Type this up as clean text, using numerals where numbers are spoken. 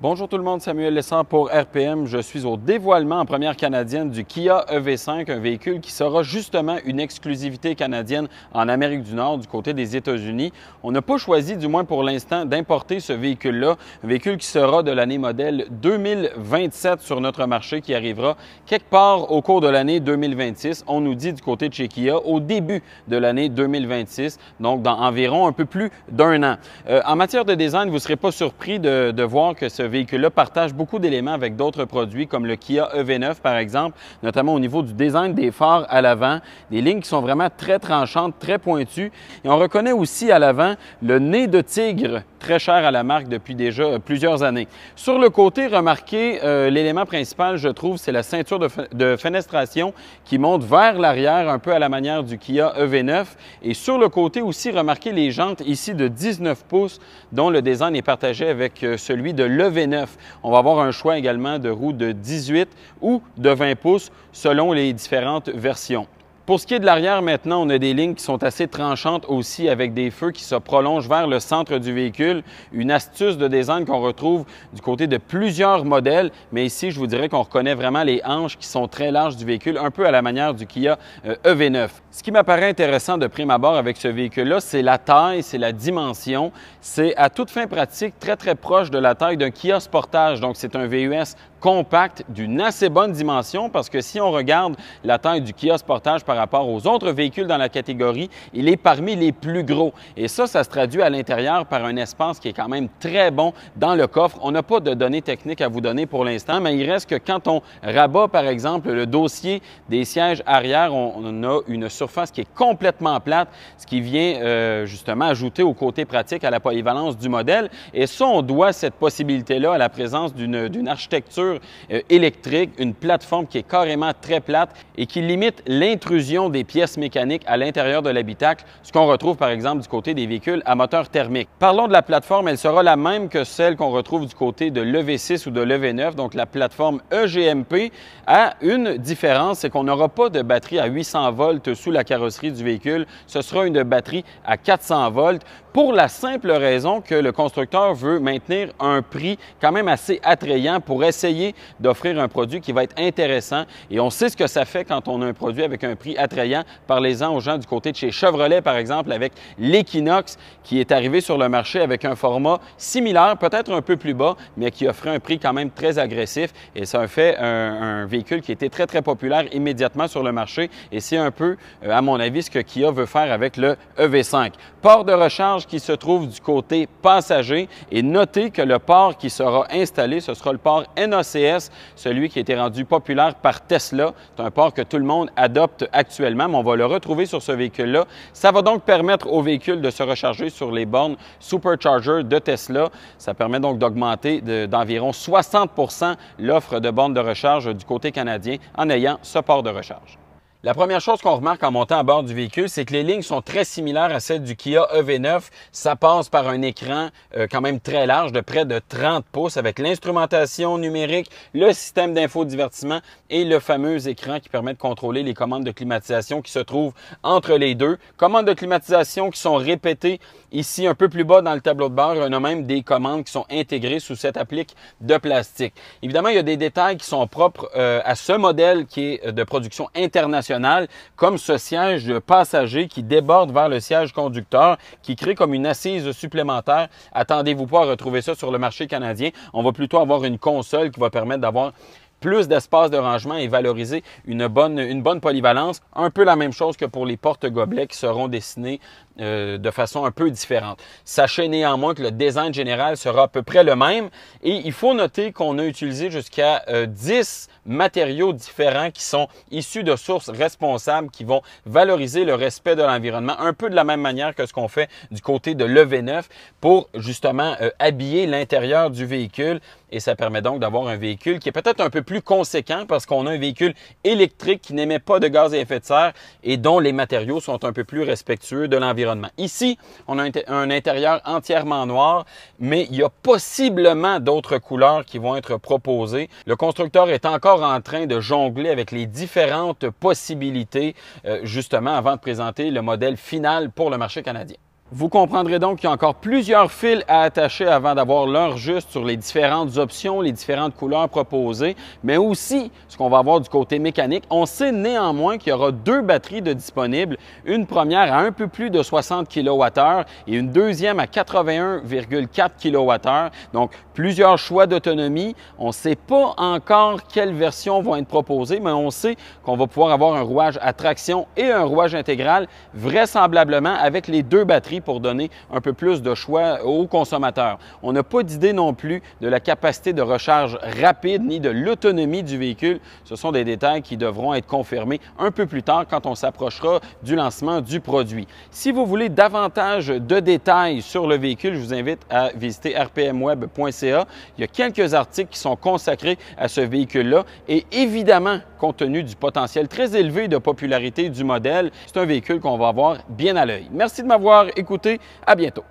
Bonjour tout le monde, Samuel Lessard pour RPM. Je suis au dévoilement en première canadienne du Kia EV5, un véhicule qui sera justement une exclusivité canadienne en Amérique du Nord, du côté des États-Unis. On n'a pas choisi, du moins pour l'instant, d'importer ce véhicule-là, un véhicule qui sera de l'année modèle 2027 sur notre marché, qui arrivera quelque part au cours de l'année 2026. On nous dit du côté de chez Kia au début de l'année 2026, donc dans environ un peu plus d'un an. En matière de design, vous ne serez pas surpris de voir que ce véhicule-là partage beaucoup d'éléments avec d'autres produits comme le Kia EV9 par exemple, notamment au niveau du design des phares à l'avant, des lignes qui sont vraiment très tranchantes, très pointues. Et on reconnaît aussi à l'avant le nez de tigre, très cher à la marque depuis déjà plusieurs années. Sur le côté, remarquez, l'élément principal, je trouve, c'est la ceinture de fenestration qui monte vers l'arrière, un peu à la manière du Kia EV9. Et sur le côté aussi, remarquez les jantes ici de 19 pouces, dont le design est partagé avec celui de l'EV9. On va avoir un choix également de roues de 18 ou de 20 pouces selon les différentes versions. Pour ce qui est de l'arrière, maintenant, on a des lignes qui sont assez tranchantes aussi avec des feux qui se prolongent vers le centre du véhicule. Une astuce de design qu'on retrouve du côté de plusieurs modèles, mais ici, je vous dirais qu'on reconnaît vraiment les hanches qui sont très larges du véhicule, un peu à la manière du Kia EV9. Ce qui m'apparaît intéressant de prime abord avec ce véhicule-là, c'est la taille, c'est la dimension. C'est à toute fin pratique très proche de la taille d'un Kia Sportage. Donc, c'est un VUS compact d'une assez bonne dimension parce que si on regarde la taille du Kia Sportage par rapport aux autres véhicules dans la catégorie, il est parmi les plus gros. Et ça se traduit à l'intérieur par un espace qui est quand même très bon dans le coffre. On n'a pas de données techniques à vous donner pour l'instant, mais il reste que quand on rabat, par exemple, le dossier des sièges arrière, on a une surface qui est complètement plate, ce qui vient justement ajouter au côté pratique à la polyvalence du modèle. Et ça, on doit cette possibilité-là à la présence d'une architecture électrique, une plateforme qui est carrément très plate et qui limite l'intrusion des pièces mécaniques à l'intérieur de l'habitacle, ce qu'on retrouve par exemple du côté des véhicules à moteur thermique. Parlons de la plateforme, elle sera la même que celle qu'on retrouve du côté de l'EV6 ou de l'EV9, donc la plateforme EGMP, a une différence, c'est qu'on n'aura pas de batterie à 800 volts sous la carrosserie du véhicule, ce sera une batterie à 400 volts pour la simple raison que le constructeur veut maintenir un prix quand même assez attrayant pour essayer d'offrir un produit qui va être intéressant. Et on sait ce que ça fait quand on a un produit avec un prix attrayant. Parlez-en aux gens du côté de chez Chevrolet, par exemple, avec l'Equinox qui est arrivé sur le marché avec un format similaire, peut-être un peu plus bas, mais qui offrait un prix quand même très agressif. Et ça a fait un véhicule qui était très populaire immédiatement sur le marché. Et c'est un peu, à mon avis, ce que Kia veut faire avec le EV5. Port de recharge qui se trouve du côté passager. Et notez que le port qui sera installé, ce sera le port NACS, celui qui a été rendu populaire par Tesla. C'est un port que tout le monde adopte actuellement, mais on va le retrouver sur ce véhicule-là. Ça va donc permettre au véhicule de se recharger sur les bornes Supercharger de Tesla. Ça permet donc d'augmenter d'environ 60 % l'offre de bornes de recharge du côté canadien en ayant ce port de recharge. La première chose qu'on remarque en montant à bord du véhicule, c'est que les lignes sont très similaires à celles du Kia EV9. Ça passe par un écran quand même très large, de près de 30 pouces, avec l'instrumentation numérique, le système d'infodivertissement et le fameux écran qui permet de contrôler les commandes de climatisation qui se trouvent entre les deux. Commandes de climatisation qui sont répétées ici un peu plus bas dans le tableau de bord. On a même des commandes qui sont intégrées sous cette applique de plastique. Évidemment, il y a des détails qui sont propres à ce modèle qui est de production internationale, comme ce siège de passager qui déborde vers le siège conducteur, qui crée comme une assise supplémentaire. Attendez-vous pas à retrouver ça sur le marché canadien. On va plutôt avoir une console qui va permettre d'avoir plus d'espace de rangement et valoriser une bonne polyvalence. Un peu la même chose que pour les porte-gobelets qui seront dessinés de façon un peu différente. Sachez néanmoins que le design général sera à peu près le même et il faut noter qu'on a utilisé jusqu'à 10 matériaux différents qui sont issus de sources responsables qui vont valoriser le respect de l'environnement, un peu de la même manière que ce qu'on fait du côté de l'EV9 pour justement habiller l'intérieur du véhicule. Et ça permet donc d'avoir un véhicule qui est peut-être un peu plus conséquent parce qu'on a un véhicule électrique qui n'émet pas de gaz à effet de serre et dont les matériaux sont un peu plus respectueux de l'environnement. Ici, on a un intérieur entièrement noir, mais il y a possiblement d'autres couleurs qui vont être proposées. Le constructeur est encore en train de jongler avec les différentes possibilités justement avant de présenter le modèle final pour le marché canadien. Vous comprendrez donc qu'il y a encore plusieurs fils à attacher avant d'avoir l'heure juste sur les différentes options, les différentes couleurs proposées, mais aussi ce qu'on va avoir du côté mécanique. On sait néanmoins qu'il y aura deux batteries de disponibles, une première à un peu plus de 60 kWh et une deuxième à 81,4 kWh. Donc, plusieurs choix d'autonomie. On ne sait pas encore quelles versions vont être proposées, mais on sait qu'on va pouvoir avoir un rouage à traction et un rouage intégral, vraisemblablement avec les deux batteries pour donner un peu plus de choix aux consommateurs. On n'a pas d'idée non plus de la capacité de recharge rapide ni de l'autonomie du véhicule. Ce sont des détails qui devront être confirmés un peu plus tard quand on s'approchera du lancement du produit. Si vous voulez davantage de détails sur le véhicule, je vous invite à visiter rpmweb.ca. Il y a quelques articles qui sont consacrés à ce véhicule-là et évidemment, compte tenu du potentiel très élevé de popularité du modèle, c'est un véhicule qu'on va avoir bien à l'œil. Merci de m'avoir écouté. À bientôt.